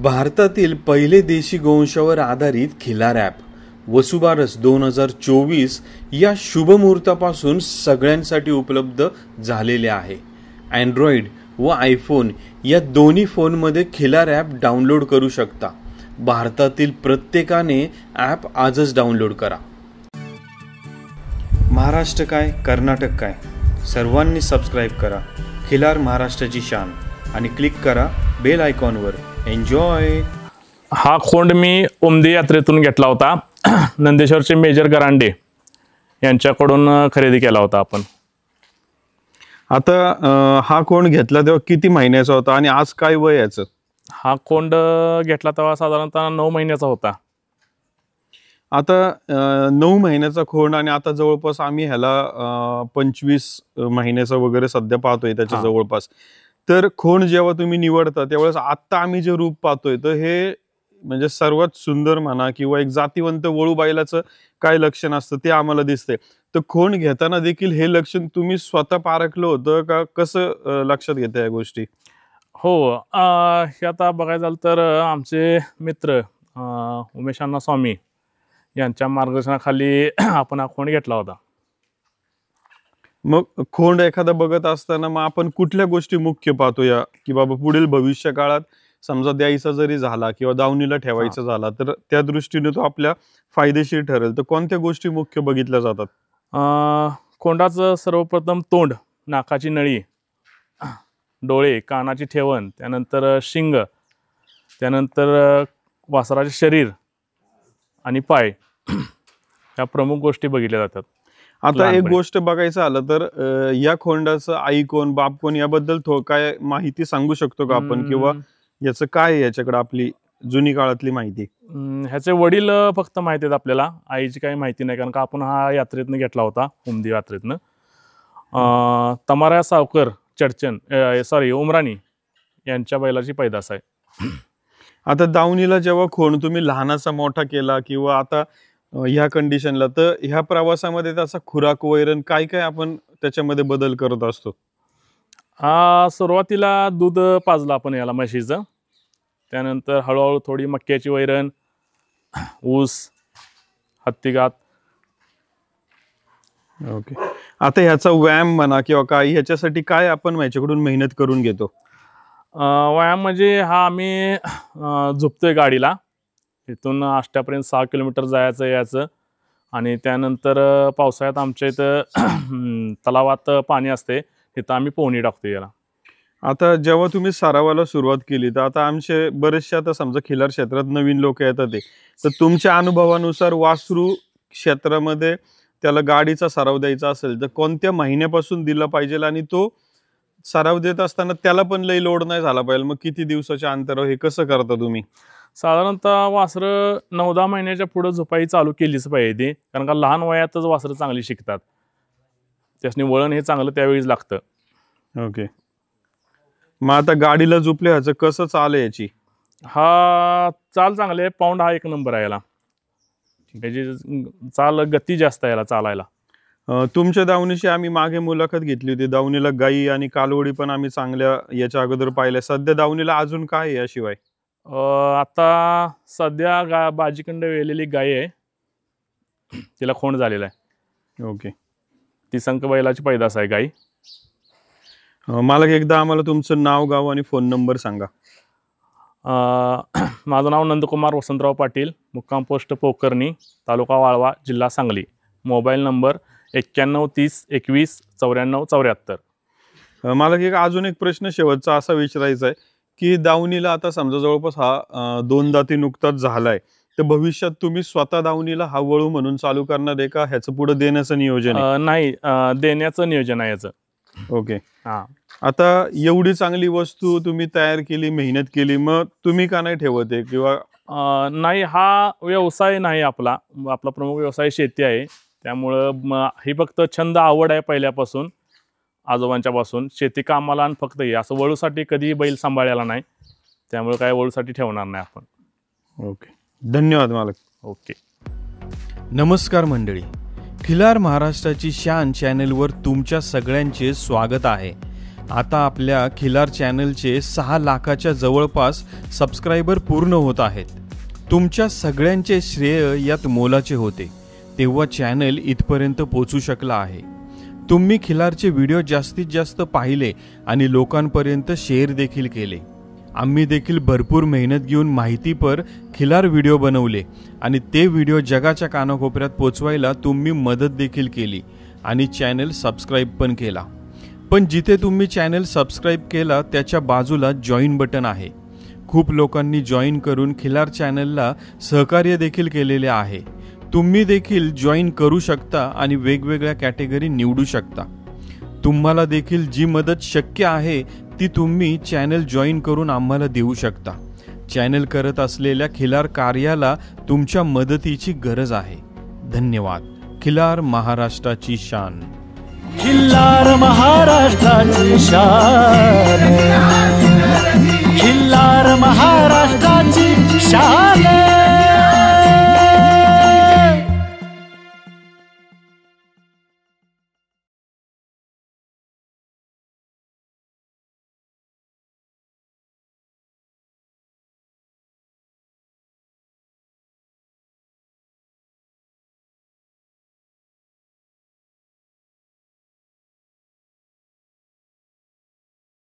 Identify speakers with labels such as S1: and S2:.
S1: भारतातील पहिले देशी गोवंशावर आधारित खिलार ॲप वसुबारस 2024 या शुभमुहूर्तापासून सगळ्यांसाठी उपलब्ध झालेले आहे. अँड्रॉइड व आयफोन या दोन्ही फोनमध्ये खिलार ॲप डाउनलोड करू शकता. भारतातील प्रत्येकाने ॲप आजच डाउनलोड करा. महाराष्ट्र काय, कर्नाटक काय, सर्वांनी सबस्क्राईब करा खिलार महाराष्ट्राची शान आणि क्लिक करा बेल आयकॉनवर. एन्जॉय.
S2: हा खोंड मी उमदी यात्रेतून घेतला होता. नंदेश्वरचे मेजर गरांडे यांच्याकडून खरेदी केला होता आपण.
S3: आता हा खोंड घेतला तेव्हा किती महिन्याचा होता आणि आज काय वय याचं?
S2: हा खोंड घेतला तेव्हा साधारणतः 9 महिन्याचा होता.
S3: आता 9 महिन्याचा खोंड आणि आता जवळपास आम्ही ह्याला 25 महिन्याचा वगैरे सध्या पाहतोय त्याच्या जवळपास. तर खोंड जेव्हा तुम्ही निवडता त्यावेळेस आता आम्ही जे रूप पाहतोय तर हे म्हणजे सर्वात सुंदर म्हणा किंवा एक जातीवंत वळू बैलाचं काय लक्षण असतं ते आम्हाला दिसतंय. तर खोंड घेताना देखील हे लक्षण तुम्ही स्वतः पारखलं होतं का? कसं लक्षात घेता या गोष्टी?
S2: हो, हे आता बघायचं झालं तर आमचे मित्र उमेश अण्णा स्वामी यांच्या मार्गदर्शनाखाली आपण हा खोंड घेतला होता.
S3: मग खोंड एखादा बघत असताना मग आपण कुठल्या गोष्टी मुख्य पाहतो या की बाबा पुढील भविष्य काळात समजा द्यायचा जरी झाला किंवा दावणीला ठेवायचा झाला तर त्या दृष्टीने तो आपल्या फायदेशीर ठरेल, तर कोणत्या गोष्टी मुख्य बघितल्या जातात?
S2: खोंडाचं सर्वप्रथम तोंड, नाकाची नळी, डोळे, कानाची ठेवण, त्यानंतर शिंग, त्यानंतर वासराचे शरीर आणि पाय या प्रमुख गोष्टी बघितल्या जातात.
S3: आता एक गोष्ट बघायचं आलं तर या खोंडाचं आई कोण बाप कोण याबद्दल काय माहिती सांगू शकतो का आपण, किंवा याचं काय याच्याकडे आपली जुनी काळातली माहिती?
S2: ह्याचे वडील फक्त माहिती आहेत आपल्याला, आईची काही माहिती नाही, कारण का आपण हा यात्रेतनं घेतला होता, उमदी यात्रेतनं. तमारा सावकर चडचन उमराणी यांच्या बैलाची पैदास आहे.
S3: आता दावणीला जेव्हा खोंड तुम्ही लहानाचा मोठा केला किंवा आता ह्या कंडिशनला, तर ह्या प्रवासामध्ये त्याचा खुराक वैरण काय काय आपण त्याच्यामध्ये बदल करत असतो?
S2: सुरुवातीला दूध पाजलं आपण याला म्हशीचं, त्यानंतर हळूहळू थोडी मक्याची वैरण, ऊस, हत्तीगात.
S3: ओके. आता ह्याचा व्यायाम म्हणा किंवा काय ह्याच्यासाठी काय आपण ह्याच्याकडून मेहनत करून घेतो?
S2: व्यायाम म्हणजे हा आम्ही झोपतोय गाडीला, इथून आष्ट्यापर्यंत 6 किलोमीटर जायचं याचं, आणि त्यानंतर पावसाळ्यात आमच्या इथं तलावात पाणी असते, तिथं आम्ही पोहणी टाकतो याला.
S3: आता जेव्हा तुम्ही सरावाला सुरुवात केली तर आता आमचे बरेचसे आता समजा खिलार क्षेत्रात नवीन लोक येतात ते, तर तुमच्या अनुभवानुसार वासरू क्षेत्रामध्ये त्याला गाडीचा सराव द्यायचा असेल तर कोणत्या महिन्यापासून दिला पाहिजे आणि तो सराव देत असताना त्याला पण लई लोड नाही झाला पाहिजे, मग किती दिवसाच्या अंतरावर हे कसं करता तुम्ही?
S2: साधारणतः वासरं 9-10 महिन्याच्या पुढे झोपाई चालू केलीच पाहिजे, कारण का लहान वयातच वासरं चांगली शिकतात, त्यासनी वळण हे चांगलं त्यावेळीच लागतं.
S3: ओके. मग आता गाडीला झोपले ह्याचं कसं चाल आहे याची?
S2: हा चाल चांगले आहे, पाऊंड हा 1 नंबर आहे याला, याची चाल गती जास्त आहे याला चालायला.
S3: तुमच्या दावणीची आम्ही मागे मुलाखत घेतली होती, दावणीला गाई आणि कालवडी पण आम्ही चांगल्या याच्या अगोदर पाहिल्या. सध्या दावणीला अजून काय आहे याशिवाय?
S2: आता सध्या बाजीकंड वेलेली गाय आहे, तिला खोंड झालेला आहे.
S3: ओके.
S2: ती संख बैलाची पैदास आहे गाई.
S3: मला एकदा आम्हाला तुमचं नाव, गाव आणि फोन नंबर सांगा.
S2: माझं नाव नंदकुमार वसंतराव पाटील, मुक्काम पोस्ट पोकर्णी, तालुका वाळवा, जिल्हा सांगली. Mobile number 9130219474.
S3: मला अजून एक प्रश्न शेवटचा असा विचारायचा आहे की दावणीला आता समजा जवळपास हा 2 दाती नुकताच झालाय, तर भविष्यात तुम्ही स्वतः दावणीला हा वळू म्हणून चालू करणार आहे का? ह्याचं पुढे देण्याचं नियोजन आहे?
S2: नाही, देण्याचं नियोजन आहे याचं.
S3: ओके. आता एवढी चांगली वस्तू तुम्ही तयार केली, मेहनत केली, मग तुम्ही का नाही ठेवत आहे? किंवा
S2: नाही, हा व्यवसाय नाही आपला प्रमुख व्यवसाय शेती आहे, त्यामुळं ही फक्त छंद, आवड आहे पहिल्यापासून, आजोबांच्या पासून. शेती कामाला आणि फक्त हे असं वळूसाठी कधी बैल सांभाळायला नाही, त्यामुळे काय वळूसाठी ठेवणार नाही आपण.
S3: ओके, धन्यवाद मालक.
S2: ओके.
S1: नमस्कार मंडळी, खिलार महाराष्ट्राची शान चॅनेलवर तुमच्या सगळ्यांचे स्वागत आहे. आता आपल्या खिलार चॅनलचे 6 लाखाच्या जवळपास सबस्क्रायबर पूर्ण होत आहेत. तुमच्या सगळ्यांचे श्रेय यात मोलाचे होते, तेव्हा चॅनल इथपर्यंत पोहोचू शकला आहे. तुम्ही खिलारचे व्हिडिओ जास्तीत जास्त पाहिले आणि लोकांपर्यंत शेअर देखील केले. आम्ही देखील भरपूर मेहनत घेऊन माहितीपर खिलार व्हिडिओ बनवले आणि ते व्हिडिओ जगाच्या कानाकोपऱ्यात पोचवायला तुम्ही मदत देखील केली आणि चॅनल सबस्क्राईब पण केला. पण जिथे तुम्ही चॅनल सबस्क्राईब केला त्याच्या बाजूला जॉईन बटन आहे. खूप लोकांनी जॉईन करून खिलार चॅनलला सहकार्य देखील केलेले आहे. तुम्ही देखील जॉईन करू शकता आणि वेगवेगळ्या कॅटेगरी निवडू शकता. तुम्हाला देखील जी मदत शक्य आहे ती तुम्ही चॅनल जॉईन करून आम्हाला देऊ शकता. चॅनल करत असलेल्या खिलार कार्याला तुमच्या मदतीची गरज आहे. धन्यवाद. खिलार महाराष्ट्राची शान.
S4: खिल्लार महाराष्ट्राची शान. खिल्लार महाराष्ट्र